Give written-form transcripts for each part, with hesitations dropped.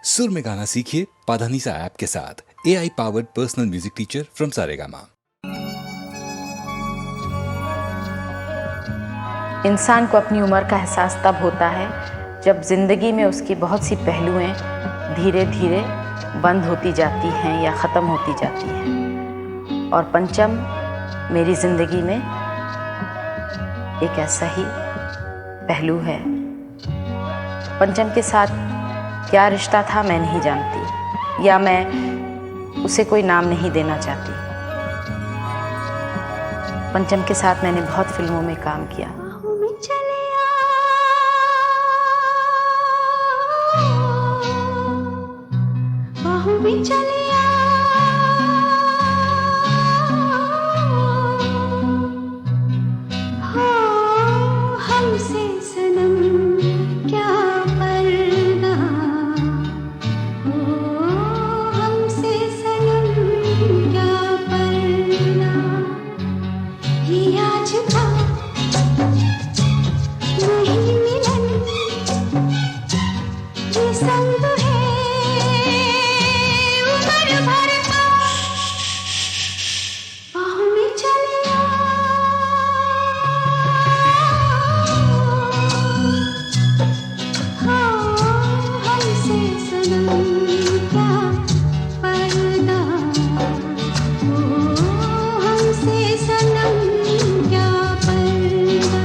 सुर में गाना सीखिए पाधानीसा ऐप के साथ। AI powered personal music teacher from Saregama. इंसान को अपनी उम्र का एहसास तब होता है जब जिंदगी में उसकी बहुत सी पहलुएं धीरे धीरे बंद होती जाती हैं या ख़त्म होती जाती हैं। और पंचम मेरी ज़िंदगी में एक ऐसा ही पहलू है। पंचम के साथ क्या रिश्ता था मैं नहीं जानती, या मैं उसे कोई नाम नहीं देना चाहती। पंचम के साथ मैंने बहुत फिल्मों में काम किया। बाहों में चले आ, हो हमसे सनम क्या पर्दा, हो हमसे सनम क्या पर्दा। ये आज का नहीं मिलन, ये संग है उम्र भर का। बाहों में चले आ, हो हमसे सनम क्या पर्दा, हो हमसे सनम क्या पर्दा।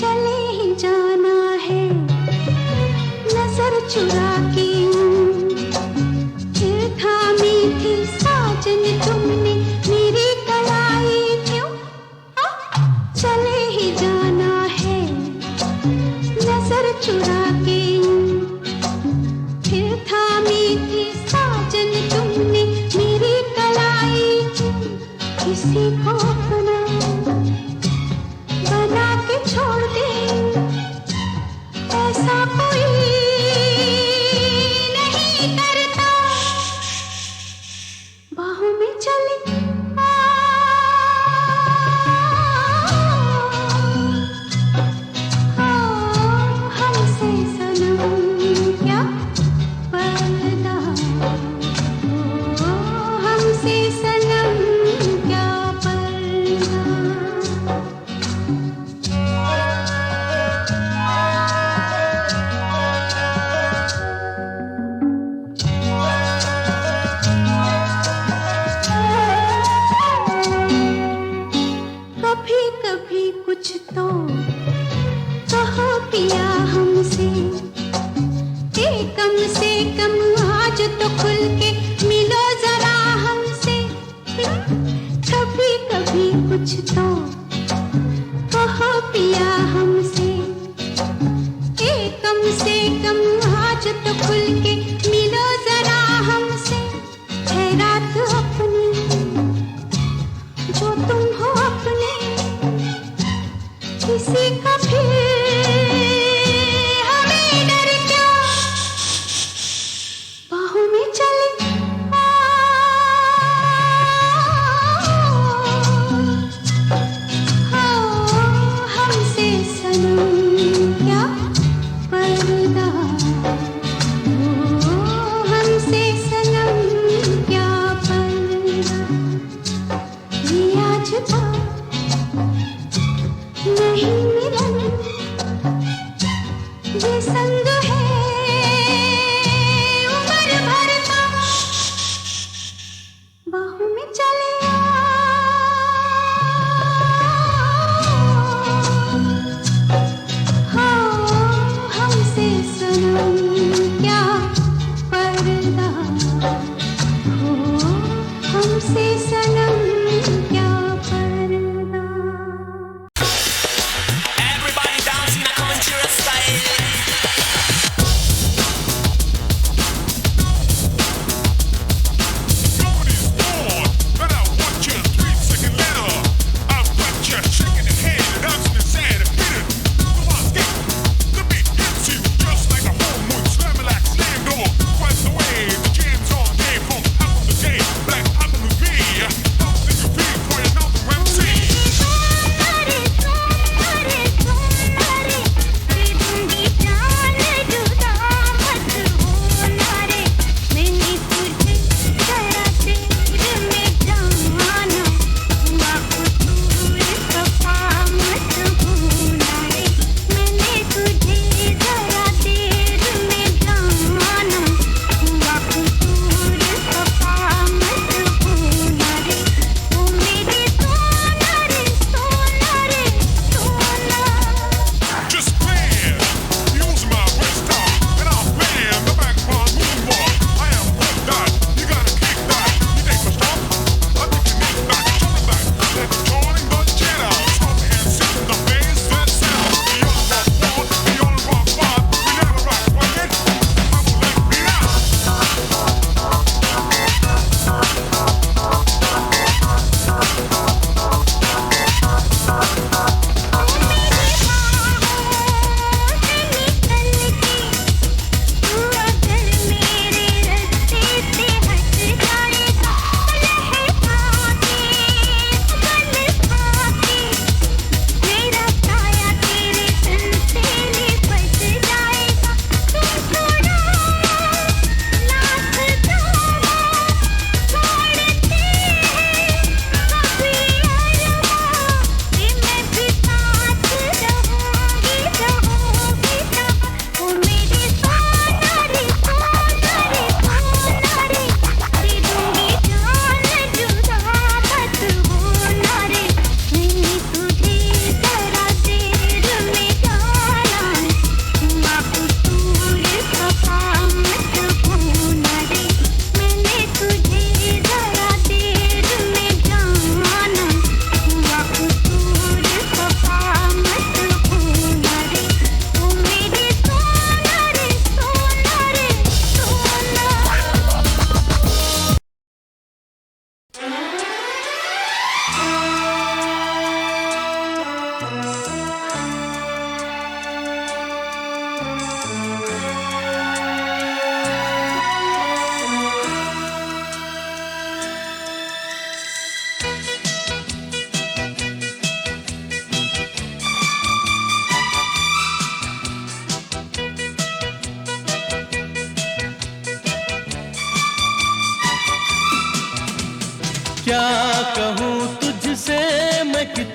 चले ही जाना है नजर चुरा के, फिर थामी थी साजन तुमने मेरी कलाई क्यों। चले ही जाना है नजर चुरा के, फिर थामी थी साजन तुमने मेरी कलाई क्यों। किसी को अपना बना के छोड़ दे, ऐसा कोई नहीं करता। बाहों में चले आ, हो हमसे सनम क्या पर्दा, हो हमसे सनम क्या पर्दा। कभी कभी कुछ तो कहो पिया हमसे, कम से कम आज तो खुल के मिलो जरा हमसे। कभी कभी कुछ तो कहो पिया हमसे, कम से कम आज तो खुल के मिलो जरा हमसे। है रात अपनी जो तुम हो अपने, किसी का फिर हमें डर क्यों। बाहों में चले आ, हो हमसे सनम क्या पर्दा, हो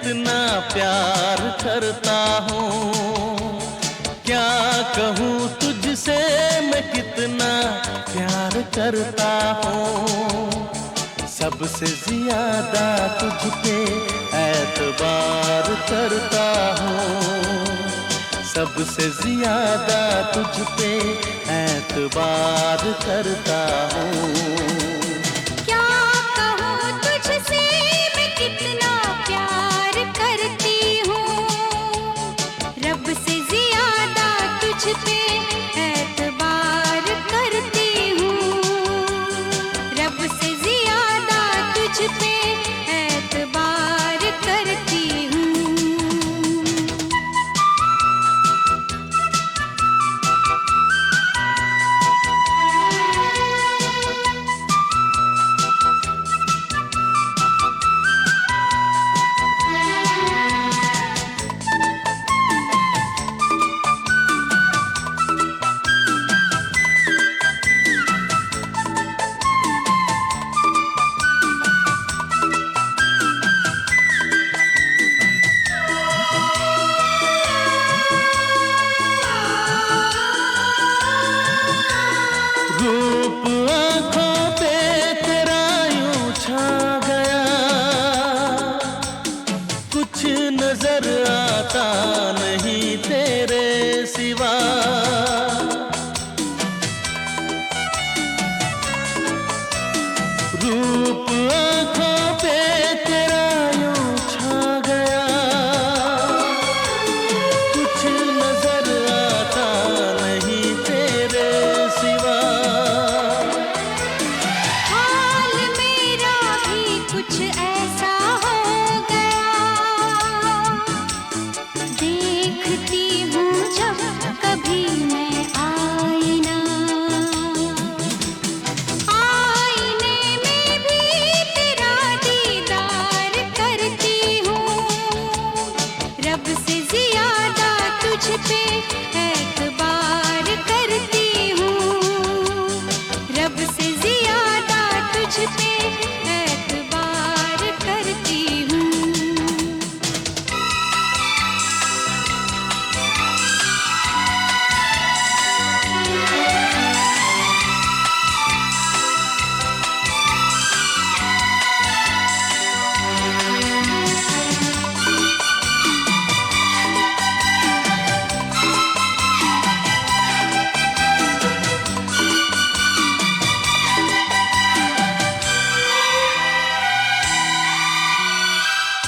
कितना प्यार करता हूँ, क्या कहूँ तुझसे मैं कितना प्यार करता हूँ। सबसे ज्यादा तुझ पे एतबार करता हूँ, सबसे ज्यादा तुझ पे एतबार करता हूँ। क्या कहूँ तुझसे मैं कितना प्यार करती हूँ, रब से ज्यादा तुझ पे एतबार करती हूँ, रब से ज्यादा तुझ पे एतबार करती हूँ। रूप आँखों पे तेरा यूं छा गया, कुछ नजर आता नहीं तेरे सिवा। रूप आँखों पे तेरा यूं छा गया, कुछ नजर आता नहीं तेरे सिवा। हाल मेरा भी कुछ ऐसा हो गया, देखती हूँ जब कभी मैं आईना, आईने में भी तेरा दीदार करती हूँ, रब से ज्यादा तुझ पे एतबार करती हूँ, रब से ज्यादा तुझ पे एतबार करती हूँ।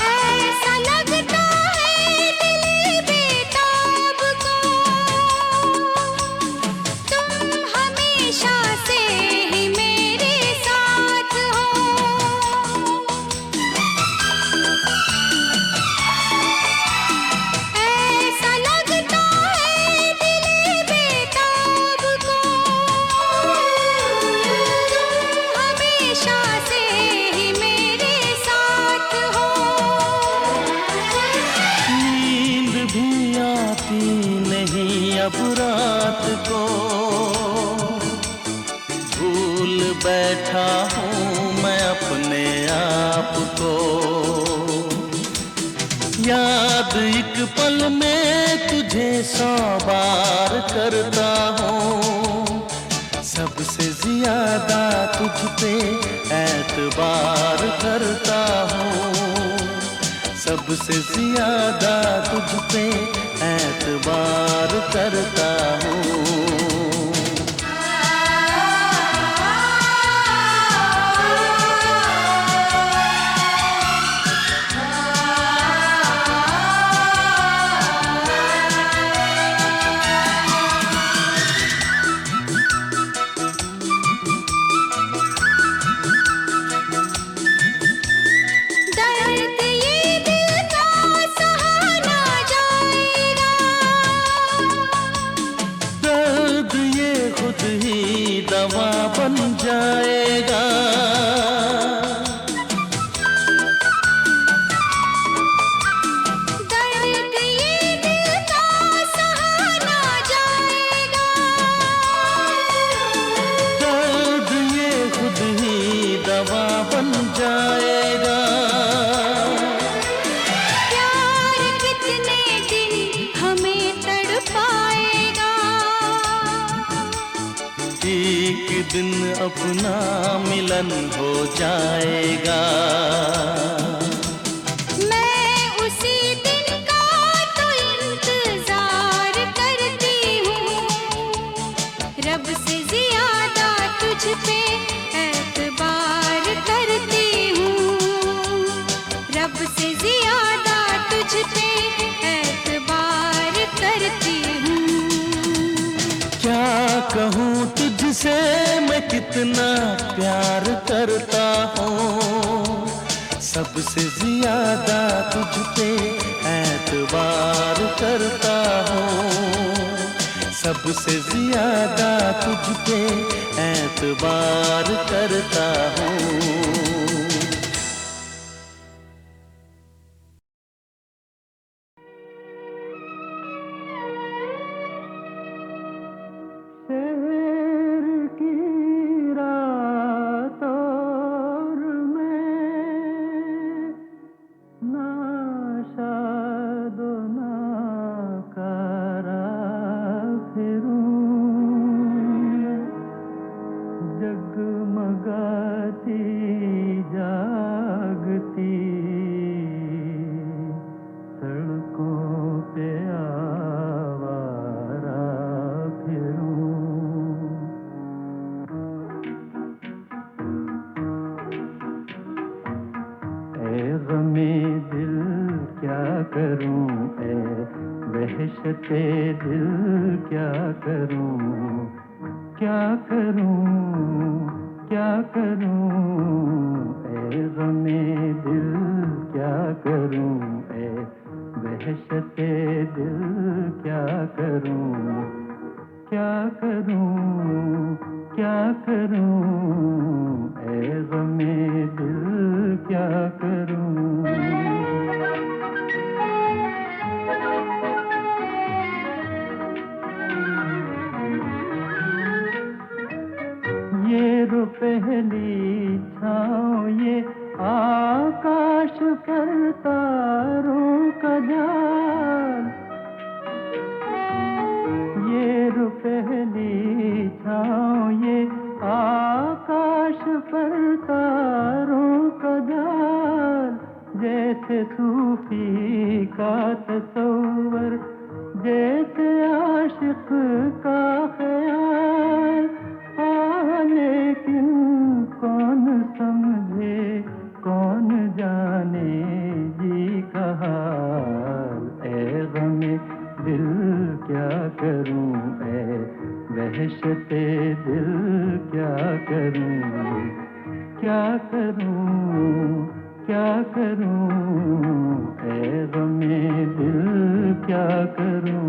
ऐसा लगता है दिल बेताब को, तुम हमेशा से ही मेरे साथ हो। ऐसा लगता है दिल बेताब को, तुम हमेशा से ही मेरे साथ हो। नींद भी आती नहीं अब रात को, भूल बैठा हूँ मैं अपने आप को। याद एक पल में तुझे 100 बार करता हूँ, सबसे ज्यादा तुझ पे एतबार करता हूँ, सबसे ज्यादा तुझ पे एतबार करता हूँ। दर्द ये दिल का सहा ना जाएगा, दर्द ये खुद ही दवा बन जाएगा। दर्द ये दिल का सहा ना जाएगा, दर्द ये खुद ही दवा बन जाएगा। दिन अपना मिलन हो जाएगा। मैं उसी दिन का तो इंतजार करती हूँ, रब से ज्यादा तुझ पे एतबार करती हूँ, रब से ज्यादा तुझ पे एतबार करती हूँ। क्या कहूँ तुझसे मैं कितना प्यार करता हूँ, सबसे ज्यादा तुझ पे एतबार करता हूँ, सबसे ज्यादा तुझ पे एतबार करता हूँ। वहशते दिल क्या करूं, क्या करूं, क्या करूं, ऐ ग़मे दिल क्या करूं, ऐ वहशते दिल क्या करूं, क्या करूं, क्या करूं, ऐ ग़मे दिल क्या करूं। ये रो पहली छाँव ये आकाश पर तारों का जाल, ये रो पहली छाँव ये आकाश पर तारों का जाल, जैसे सूफी का तसव्वुर, जैसे आशिक का ख्याल, लेकिन कौन समझे कौन जाने जी का हाल, ऐ ग़मे दिल क्या करूं, ऐ वहशते दिल क्या करूं, क्या करूं, क्या करूं, ऐ ग़मे दिल क्या करूं।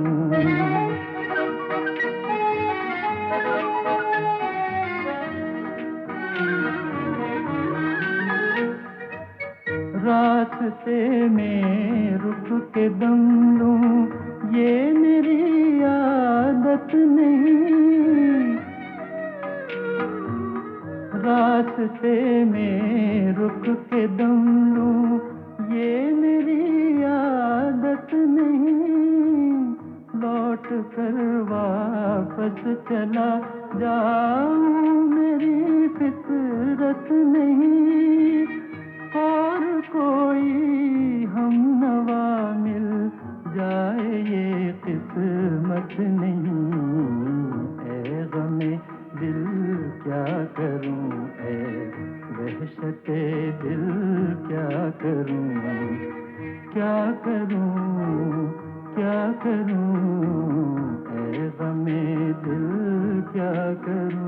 रास्ते में रुक के दम लूं ये मेरी आदत नहीं, रास्ते में रुक के दम लूं ये मेरी आदत नहीं, लौट कर वापस चला जाऊं मेरी फितरत नहीं, और कोई हम नवा मिल जाए ये किस्मत नहीं, ऐ ग़मे दिल क्या करूं, ऐ वहशते दिल क्या करूं, क्या करूं, क्या करूं, ऐ ग़मे दिल क्या करूं।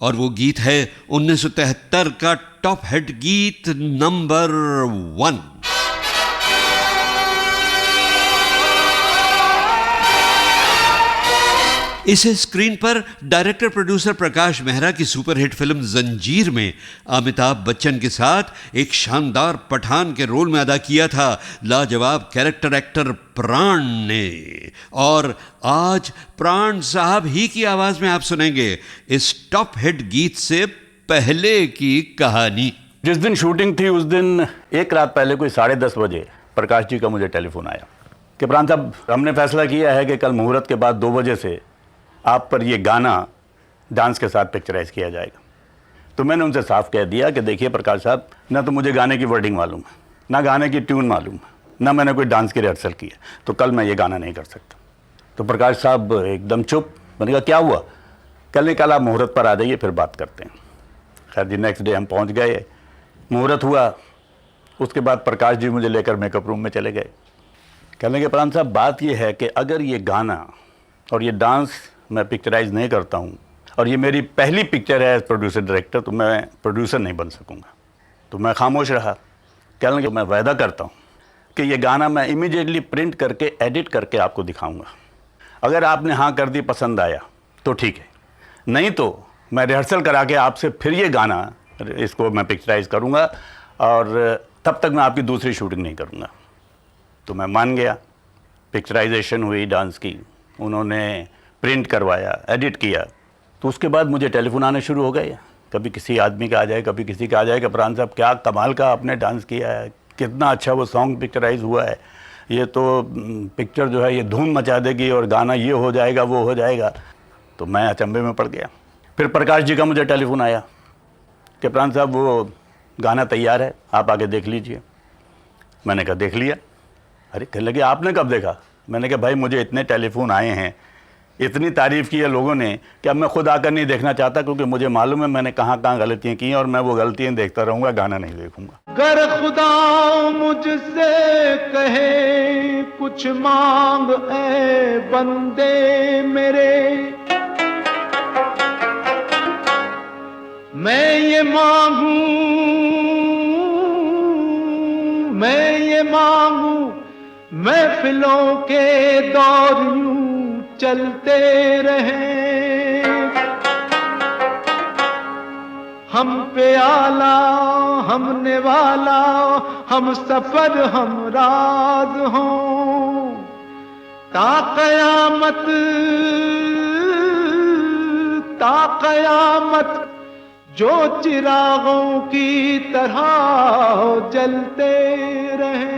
और वो गीत है 1973 का टॉप हिट गीत नंबर 1। इसे स्क्रीन पर डायरेक्टर प्रोड्यूसर प्रकाश मेहरा की सुपरहिट फिल्म जंजीर में अमिताभ बच्चन के साथ एक शानदार पठान के रोल में अदा किया था लाजवाब कैरेक्टर एक्टर प्राण ने। और आज प्राण साहब ही की आवाज में आप सुनेंगे इस टॉप हिट गीत से पहले की कहानी। जिस दिन शूटिंग थी उस दिन एक रात पहले कोई 10:30 बजे प्रकाश जी का मुझे टेलीफोन आया कि प्राण साहब, हमने फैसला किया है कि कल मुहूर्त के बाद 2 बजे से आप पर ये गाना डांस के साथ पिक्चराइज किया जाएगा। तो मैंने उनसे साफ कह दिया कि देखिए प्रकाश साहब, ना तो मुझे गाने की वर्डिंग मालूम है, ना गाने की ट्यून मालूम है, ना मैंने कोई डांस की रिहर्सल की है, तो कल मैं ये गाना नहीं कर सकता। तो प्रकाश साहब एकदम चुप। मैंने कहा क्या हुआ? कल आप मुहूर्त पर आ जाइए, फिर बात करते हैं। खैर जी, नेक्स्ट डे हम पहुंच गए, मुहूर्त हुआ। उसके बाद प्रकाश जी मुझे लेकर मेकअप रूम में चले गए। कहने के प्राण साहब, बात ये है कि अगर ये गाना और ये डांस मैं पिक्चराइज नहीं करता हूँ, और ये मेरी पहली पिक्चर है एज प्रोड्यूसर डायरेक्टर, तो मैं प्रोड्यूसर नहीं बन सकूँगा। तो मैं खामोश रहा। कहने के मैं वायदा करता हूँ कि ये गाना मैं इमीडिएटली प्रिंट करके एडिट करके आपको दिखाऊँगा। अगर आपने हाँ कर दी, पसंद आया तो ठीक है, नहीं तो मैं रिहर्सल करा के आपसे फिर ये गाना इसको मैं पिक्चराइज करूँगा, और तब तक मैं आपकी दूसरी शूटिंग नहीं करूँगा। तो मैं मान गया। पिक्चराइजेशन हुई डांस की, उन्होंने प्रिंट करवाया, एडिट किया। तो उसके बाद मुझे टेलीफोन आने शुरू हो गए। कभी किसी आदमी का आ जाए, कभी किसी का आ जाए कि प्राण साहब क्या कमाल का आपने डांस किया है, कितना अच्छा वो सॉन्ग पिक्चराइज हुआ है, ये तो पिक्चर जो है ये धूम मचा देगी और गाना ये हो जाएगा वो हो जाएगा। तो मैं अचंभे में पड़ गया। फिर प्रकाश जी का मुझे टेलीफोन आया कि प्राण साहब वो गाना तैयार है, आप आके देख लीजिए। मैंने कहा देख लिया। अरे कहने लगे आपने कब देखा? मैंने कहा भाई मुझे इतने टेलीफोन आए हैं, इतनी तारीफ़ की है लोगों ने कि अब मैं खुद आकर नहीं देखना चाहता, क्योंकि मुझे मालूम है मैंने कहाँ कहाँ गलतियाँ की हैं और मैं वो गलतियाँ देखता रहूँगा, गाना नहीं देखूँगा। गर खुदा मुझसे कहे कुछ मांग ऐ बंदे मेरे, मैं ये मांगू महफिलों के दौर यूं चलते रहे, हम पे आला हम निवाला, हम सफर हम राज हों, ता कयामत जो चिरागों की तरह जलते रहे।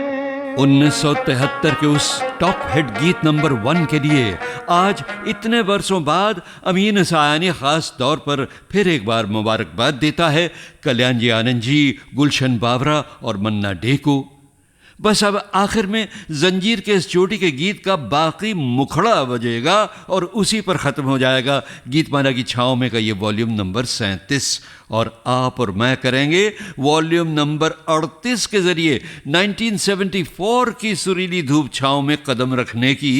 1973 के उस टॉप हिट गीत नंबर 1 के लिए आज इतने वर्षों बाद अमीन सायानी खास तौर पर फिर एक बार मुबारकबाद देता है कल्याण जी आनंद जी, गुलशन बावरा और मन्ना डे को। बस अब आखिर में जंजीर के इस चोटी के गीत का बाकी मुखड़ा बजेगा और उसी पर ख़त्म हो जाएगा गीतमाला की छाँव में का ये वॉल्यूम नंबर 37, और आप और मैं करेंगे वॉल्यूम नंबर 38 के ज़रिए 1974 की सुरीली धूप छाँव में कदम रखने की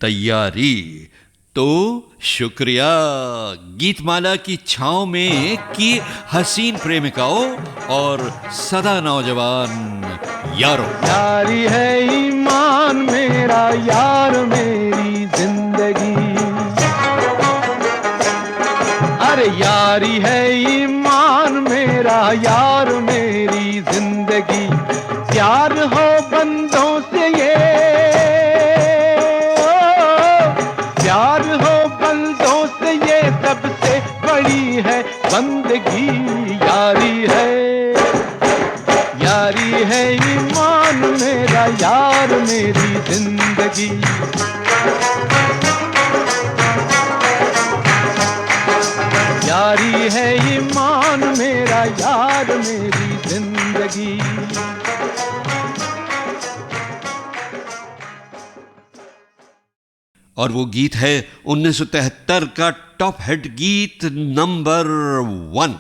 तैयारी। तो शुक्रिया गीतमाला की छाँव में की हसीन प्रेमिकाओं और सदा नौजवान यारों। यारी है ईमान मेरा, यार मेरी जिंदगी, अरे यारी है ईमान मेरा, यार मेरी जिंदगी, प्यार हो बंदों से ये, प्यार हो बंदों से ये सबसे बड़ी है बंदगी, यारी है ईमान मेरा, यार मेरी जिंदगी, यारी है ईमान मेरा, यार मेरी जिंदगी। और वो गीत है 1973 का टॉप हिट गीत नंबर 1।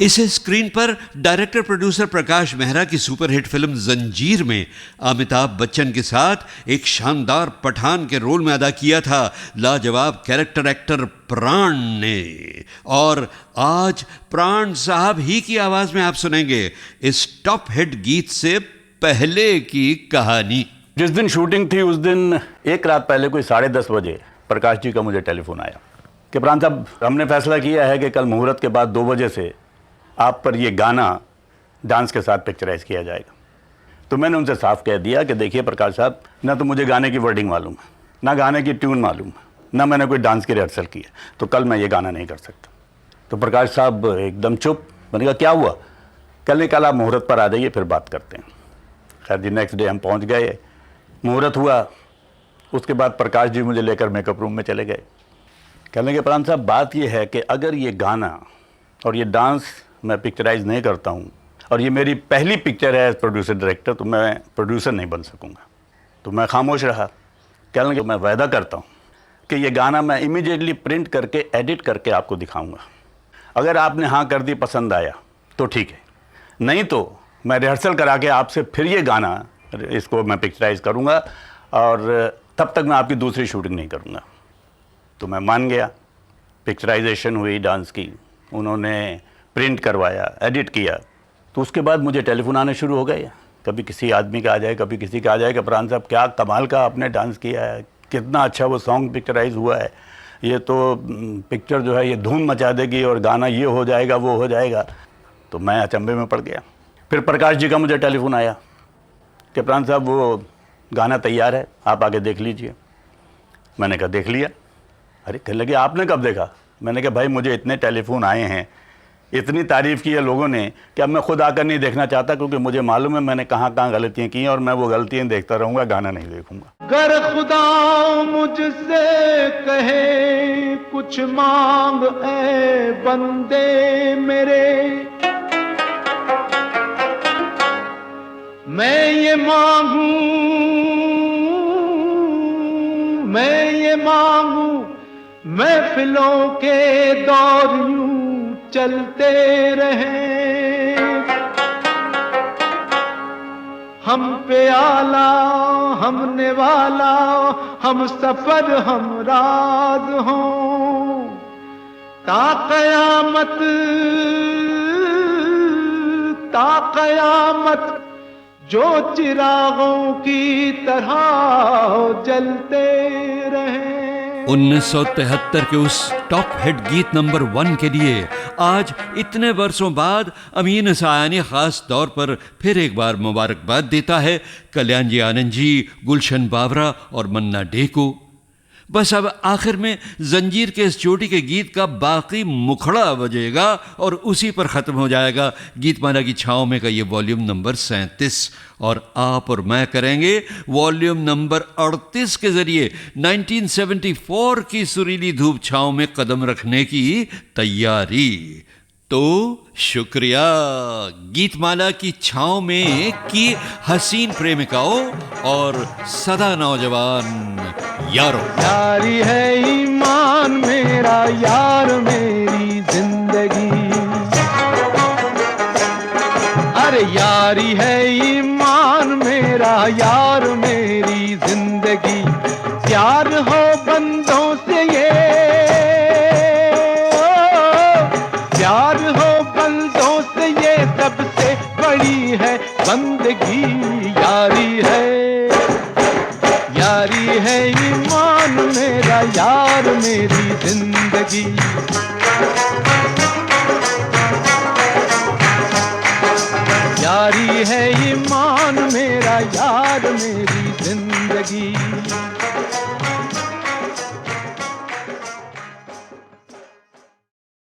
इसे स्क्रीन पर डायरेक्टर प्रोड्यूसर प्रकाश मेहरा की सुपरहिट फिल्म जंजीर में अमिताभ बच्चन के साथ एक शानदार पठान के रोल में अदा किया था लाजवाब कैरेक्टर एक्टर प्राण ने। और आज प्राण साहब ही की आवाज में आप सुनेंगे इस टॉप हिट गीत से पहले की कहानी। जिस दिन शूटिंग थी उस दिन एक रात पहले कोई 10:30 बजे प्रकाश जी का मुझे टेलीफोन आया कि प्राण साहब, हमने फैसला किया है कि कल मुहूर्त के बाद 2 बजे से आप पर ये गाना डांस के साथ पिक्चराइज किया जाएगा। तो मैंने उनसे साफ कह दिया कि देखिए प्रकाश साहब, ना तो मुझे गाने की वर्डिंग मालूम है, ना गाने की ट्यून मालूम है, ना मैंने कोई डांस की रिहर्सल की है, तो कल मैं ये गाना नहीं कर सकता। तो प्रकाश साहब एकदम चुप। मैंने कहा क्या हुआ? कल आप मुहूर्त पर आ जाइए, फिर बात करते हैं। खैर जी, नेक्स्ट डे हम पहुँच गए, मुहूर्त हुआ, उसके बाद प्रकाश जी मुझे लेकर मेकअप रूम में चले गए। कहने लगे प्राण साहब बात ये है कि अगर ये गाना और ये डांस मैं पिक्चराइज नहीं करता हूँ और ये मेरी पहली पिक्चर है एज प्रोड्यूसर डायरेक्टर, तो मैं प्रोड्यूसर नहीं बन सकूँगा। तो मैं खामोश रहा। कहने लगे मैं वायदा करता हूँ कि ये गाना मैं इमीडिएटली प्रिंट करके एडिट करके आपको दिखाऊंगा। अगर आपने हाँ कर दी, पसंद आया तो ठीक है, नहीं तो मैं रिहर्सल करा के आपसे फिर ये गाना इसको मैं पिक्चराइज करूँगा और तब तक मैं आपकी दूसरी शूटिंग नहीं करूँगा। तो मैं मान गया। पिक्चराइजेशन हुई डांस की, उन्होंने प्रिंट करवाया, एडिट किया। तो उसके बाद मुझे टेलीफोन आने शुरू हो गए। कभी किसी आदमी का आ जाए, कभी किसी का आ जाए कि प्राण साहब क्या कमाल का आपने डांस किया है, कितना अच्छा वो सॉन्ग पिक्चराइज हुआ है, ये तो पिक्चर जो है ये धूम मचा देगी और गाना ये हो जाएगा वो हो जाएगा। तो मैं अचंभे में पड़ गया। फिर प्रकाश जी का मुझे टेलीफोन आया कि प्राण साहब वो गाना तैयार है, आप आके देख लीजिए। मैंने कहा देख लिया। अरे कहने लगे आपने कब देखा? मैंने कहा भाई मुझे इतने टेलीफोन आए हैं, इतनी तारीफ़ की है लोगों ने कि अब मैं खुद आकर नहीं देखना चाहता, क्योंकि मुझे मालूम है मैंने कहाँ कहाँ गलतियाँ की हैं और मैं वो गलतियाँ देखता रहूँगा, गाना नहीं देखूँगा। गर खुदा मुझसे कहे कुछ मांग ऐ बंदे मेरे, मैं ये मांगू महफिलों के दौर यूं चलते रहे, हम पे आला हम निवाला हम सफर हम राज हों, ता कयामत जो चिरागों की तरह जलते रहे। 1973 के उस टॉप हिट गीत नंबर 1 के लिए आज इतने वर्षों बाद अमीन सायानी खास तौर पर फिर एक बार मुबारकबाद देता है कल्याण जी आनंद जी, गुलशन बावरा और मन्ना डे को। बस अब आखिर में जंजीर के इस चोटी के गीत का बाकी मुखड़ा बजेगा और उसी पर ख़त्म हो जाएगा गीतमाला की छाँव में का ये वॉल्यूम नंबर 37, और आप और मैं करेंगे वॉल्यूम नंबर 38 के ज़रिए 1974 की सुरीली धूप छाँव में कदम रखने की तैयारी। तो शुक्रिया गीतमाला की छाँव में की हसीन प्रेमिकाओं और सदा नौजवान यारों। यारी है ईमान मेरा यार मेरी जिंदगी, अरे यारी है ईमान मेरा यार मेरी जिंदगी, प्यार हो बंदों से ये, प्यार हो बंदों से ये सबसे बड़ी है बंदगी। यारी है ईमान मेरा यार मेरी जिंदगी, यारी है ईमान मेरा यार मेरी जिंदगी।